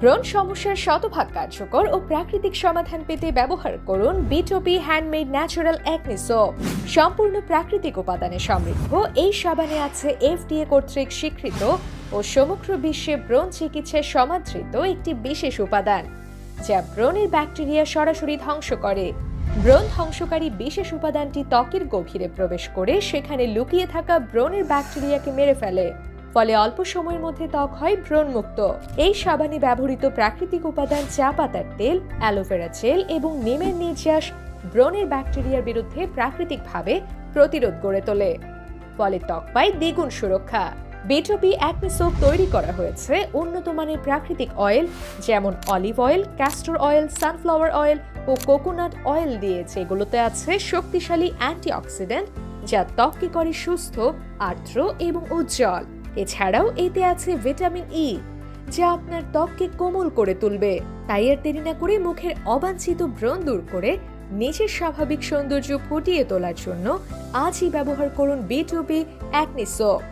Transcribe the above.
ব্রণ সমস্যার শতভাগ কার্যকর ও প্রাকৃতিক সমাধান পেতে ব্যবহার করুন বিটোপি হ্যান্ডমেড ন্যাচারাল অ্যাকনি সোপ। সম্পূর্ণ প্রাকৃতিক উপাদানে সমৃদ্ধ এই সাবানে আছে FDA কর্তৃক স্বীকৃত ও সমগ্র বিশ্বে ব্রণ চিকিৎসায় সমাদৃত একটি বিশেষ উপাদান, যা ব্রণের ব্যাকটেরিয়া সরাসরি ধ্বংস করে। ব্রণ ধ্বংসকারী বিশেষ উপাদানটি ত্বকের গভীরে প্রবেশ করে সেখানে লুকিয়ে থাকা ব্রণের ব্যাকটেরিয়াকে মেরে ফেলে, ফলে অল্প সময়ের মধ্যে ত্বক হয় ব্রণমুক্ত। এই সাবানে ব্যবহৃত প্রাকৃতিক উপাদান চা পাতার তেল, অ্যালোভেরা জেল এবং নিমের নির্যাস ব্রণের ব্যাকটেরিয়ার বিরুদ্ধে প্রাকৃতিকভাবে প্রতিরোধ গড়ে তোলে, ফলে ত্বক পায় দ্বিগুণ সুরক্ষা। বিটোপি অ্যাকনি সোপ তৈরি করা হয়েছে উন্নত মানের প্রাকৃতিক অয়েল যেমন olive oil, castor oil, sunflower oil ও কোকোনাট অয়েল দিয়ে, যেগুলোতে আছে শক্তিশালী অ্যান্টিঅক্সিডেন্ট যা ত্বককে করে সুস্থ, আর্দ্র এবং উজ্জ্বল। এছাড়াও এতে আছে ভিটামিন ই, যা আপনার ত্বককে কোমল করে তুলবে। তাই আর দেরি না করে মুখের অবাঞ্ছিত ব্রণ দূর করে নিজের স্বাভাবিক সৌন্দর্য ফুটিয়ে তোলার জন্য আজই ব্যবহার করুন বিটোপি অ্যাকনি সোপ।